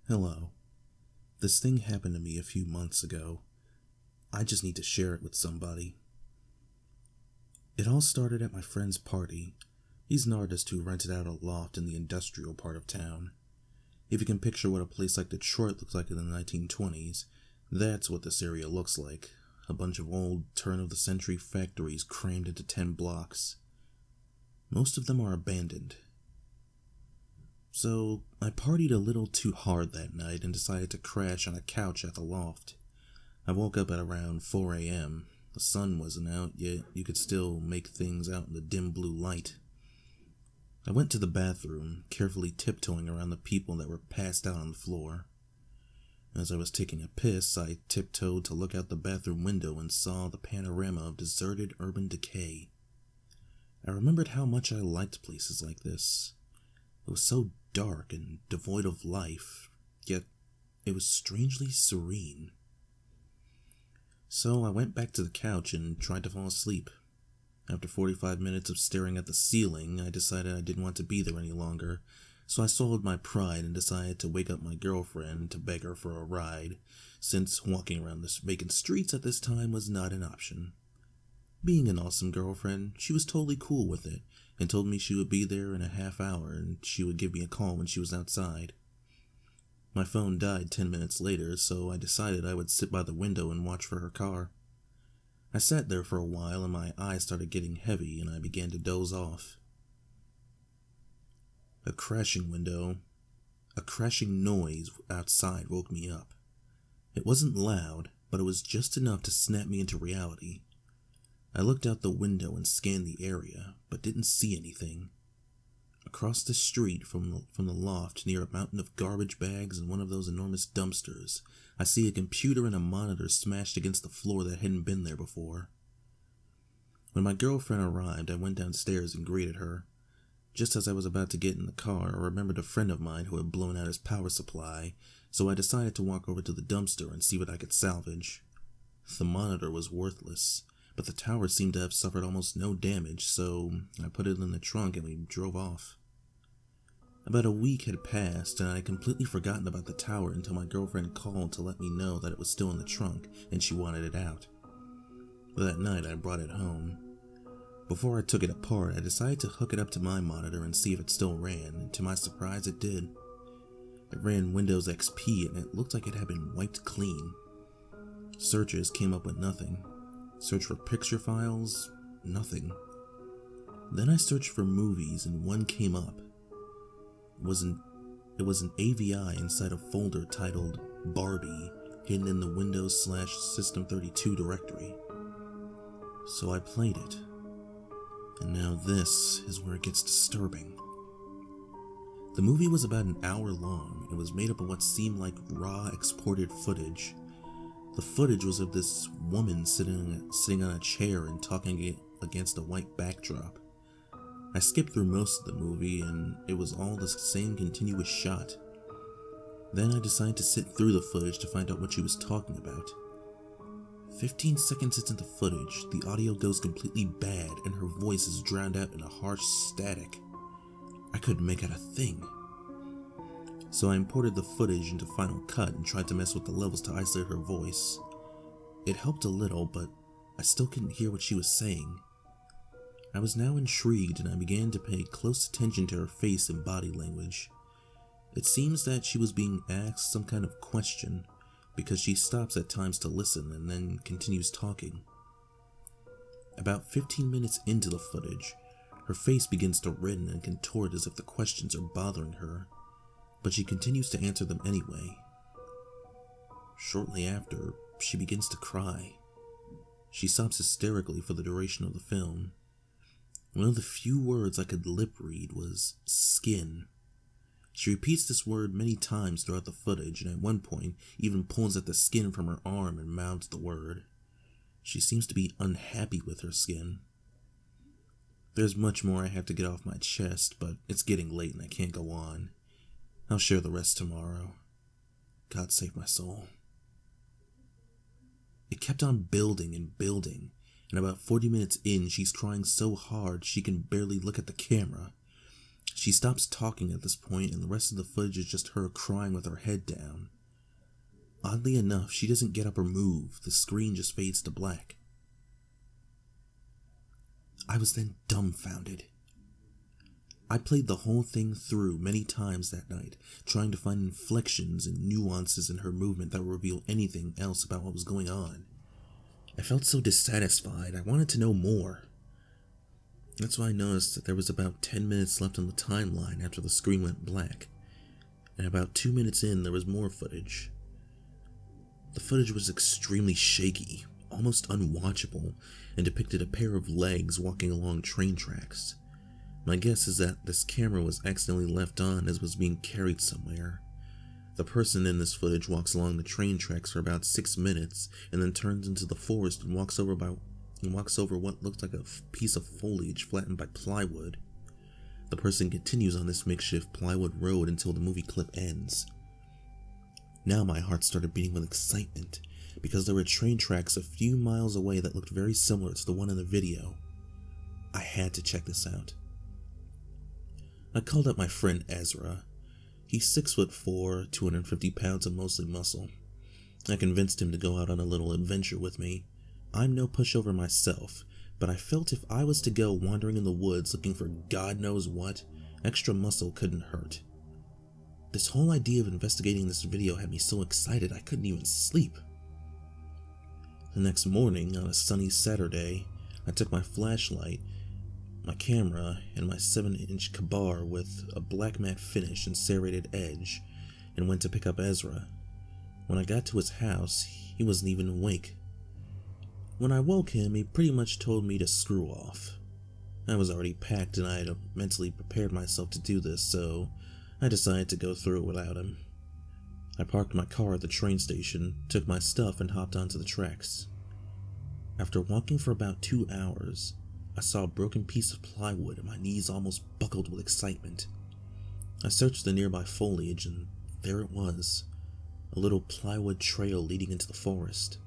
Hello. This thing happened to me a few months ago. I just need to share it with somebody. It all started at my friend's party. He's an artist who rented out a loft in the industrial part of town. If you can picture what a place like Detroit looked like in the 1920s, that's what this area looks like. A bunch of old, turn-of-the-century factories crammed into 10 blocks. Most of them are abandoned. So, I partied a little too hard that night and decided to crash on a couch at the loft. I woke up at around 4 a.m. The sun wasn't out, yet you could still make things out in the dim blue light. I went to the bathroom, carefully tiptoeing around the people that were passed out on the floor. As I was taking a piss, I tiptoed to look out the bathroom window and saw the panorama of deserted urban decay. I remembered how much I liked places like this. It was so dark and devoid of life, yet it was strangely serene. So I went back to the couch and tried to fall asleep. After 45 minutes of staring at the ceiling, I decided I didn't want to be there any longer, so I swallowed my pride and decided to wake up my girlfriend to beg her for a ride, since walking around the vacant streets at this time was not an option. Being an awesome girlfriend, she was totally cool with it, and told me she would be there in a half hour and she would give me a call when she was outside. My phone died 10 minutes later, so I decided I would sit by the window and watch for her car. I sat there for a while and my eyes started getting heavy and I began to doze off. A crashing noise outside woke me up. It wasn't loud, but it was just enough to snap me into reality. I looked out the window and scanned the area, but didn't see anything. Across the street from the loft, near a mountain of garbage bags and one of those enormous dumpsters, I see a computer and a monitor smashed against the floor that hadn't been there before. When my girlfriend arrived, I went downstairs and greeted her. Just as I was about to get in the car, I remembered a friend of mine who had blown out his power supply, so I decided to walk over to the dumpster and see what I could salvage. The monitor was worthless, but the tower seemed to have suffered almost no damage, so I put it in the trunk and we drove off. About a week had passed, and I had completely forgotten about the tower until my girlfriend called to let me know that it was still in the trunk and she wanted it out. That night I brought it home. Before I took it apart, I decided to hook it up to my monitor and see if it still ran, and to my surprise it did. It ran Windows XP and it looked like it had been wiped clean. Searches came up with nothing. Search for picture files, nothing. Then I searched for movies and one came up. It was an AVI inside a folder titled Barbie, hidden in the Windows/System32 directory. So I played it. And now this is where it gets disturbing. The movie was about an hour long. It was made up of what seemed like raw exported footage. The footage was of this woman sitting on a chair and talking against a white backdrop. I skipped through most of the movie and it was all the same continuous shot. Then I decided to sit through the footage to find out what she was talking about. 15 seconds into the footage, the audio goes completely bad and her voice is drowned out in a harsh static. I couldn't make out a thing. So I imported the footage into Final Cut and tried to mess with the levels to isolate her voice. It helped a little, but I still couldn't hear what she was saying. I was now intrigued and I began to pay close attention to her face and body language. It seems that she was being asked some kind of question, because she stops at times to listen and then continues talking. About 15 minutes into the footage, her face begins to redden and contort as if the questions are bothering her, but she continues to answer them anyway. Shortly after, she begins to cry. She sobs hysterically for the duration of the film. One of the few words I could lip read was skin. She repeats this word many times throughout the footage, and at one point even pulls at the skin from her arm and mouths the word. She seems to be unhappy with her skin. There's much more I have to get off my chest, but it's getting late and I can't go on. I'll share the rest tomorrow. God save my soul. It kept on building and building, and about 40 minutes in, she's crying so hard she can barely look at the camera. She stops talking at this point, and the rest of the footage is just her crying with her head down. Oddly enough, she doesn't get up or move. The screen just fades to black. I was then dumbfounded. I played the whole thing through many times that night, trying to find inflections and nuances in her movement that would reveal anything else about what was going on. I felt so dissatisfied. I wanted to know more. That's why I noticed that there was about 10 minutes left on the timeline after the screen went black, and about 2 minutes in there was more footage. The footage was extremely shaky, almost unwatchable, and depicted a pair of legs walking along train tracks. My guess is that this camera was accidentally left on as it was being carried somewhere. The person in this footage walks along the train tracks for about 6 minutes, and then turns into the forest and walks over what looks like a piece of foliage flattened by plywood. The person continues on this makeshift plywood road until the movie clip ends. Now my heart started beating with excitement, because there were train tracks a few miles away that looked very similar to the one in the video. I had to check this out. I called up my friend Ezra. He's 6'4", 250 pounds of mostly muscle. I convinced him to go out on a little adventure with me. I'm no pushover myself, but I felt if I was to go wandering in the woods looking for God knows what, extra muscle couldn't hurt. This whole idea of investigating this video had me so excited I couldn't even sleep. The next morning, on a sunny Saturday, I took my flashlight, my camera, and my 7-inch Kabar with a black matte finish and serrated edge, and went to pick up Ezra. When I got to his house, he wasn't even awake. When I woke him, he pretty much told me to screw off. I was already packed and I had mentally prepared myself to do this, so I decided to go through it without him. I parked my car at the train station, took my stuff, and hopped onto the tracks. After walking for about 2 hours, I saw a broken piece of plywood and my knees almost buckled with excitement. I searched the nearby foliage and there it was, a little plywood trail leading into the forest.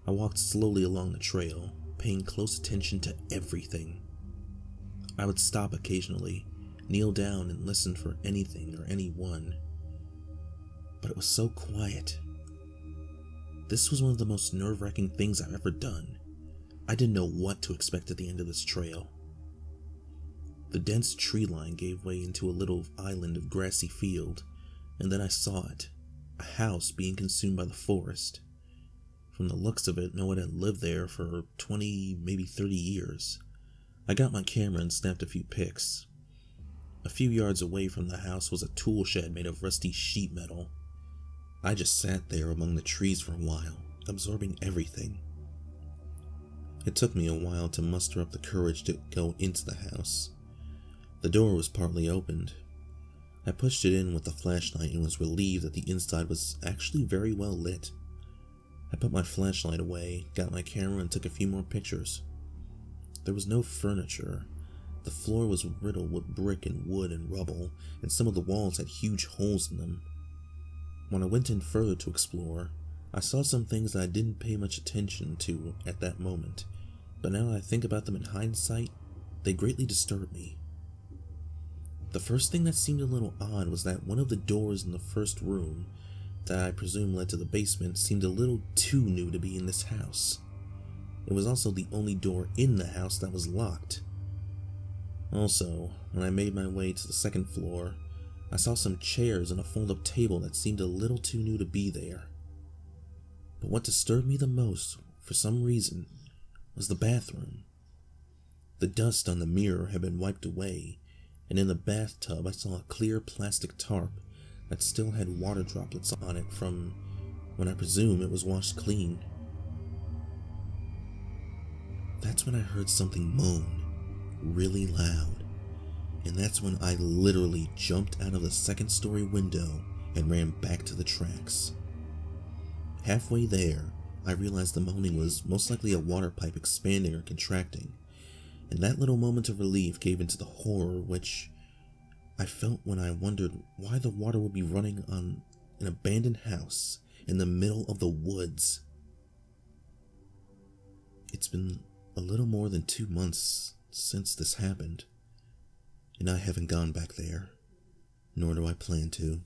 I walked slowly along the trail, paying close attention to everything. I would stop occasionally, kneel down and listen for anything or anyone. But it was so quiet. This was one of the most nerve-wracking things I've ever done. I didn't know what to expect at the end of this trail. The dense tree line gave way into a little island of grassy field, and then I saw it, a house being consumed by the forest. From the looks of it, no one had lived there for 20, maybe 30 years. I got my camera and snapped a few pics. A few yards away from the house was a tool shed made of rusty sheet metal. I just sat there among the trees for a while, absorbing everything. It took me a while to muster up the courage to go into the house. The door was partly opened. I pushed it in with the flashlight and was relieved that the inside was actually very well lit. I put my flashlight away, got my camera, and took a few more pictures. There was no furniture. The floor was riddled with brick and wood and rubble, and some of the walls had huge holes in them. When I went in further to explore, I saw some things that I didn't pay much attention to at that moment, but now that I think about them in hindsight, they greatly disturb me. The first thing that seemed a little odd was that one of the doors in the first room, that I presume led to the basement, seemed a little too new to be in this house. It was also the only door in the house that was locked. Also, when I made my way to the second floor, I saw some chairs and a fold-up table that seemed a little too new to be there. But what disturbed me the most, for some reason, was the bathroom. The dust on the mirror had been wiped away, and in the bathtub I saw a clear plastic tarp that still had water droplets on it from when I presume it was washed clean. That's when I heard something moan, really loud, and that's when I literally jumped out of the second-story window and ran back to the tracks. Halfway there, I realized the moaning was most likely a water pipe expanding or contracting, and that little moment of relief gave into the horror which I felt when I wondered why the water would be running on an abandoned house in the middle of the woods. It's been a little more than 2 months since this happened, and I haven't gone back there, nor do I plan to.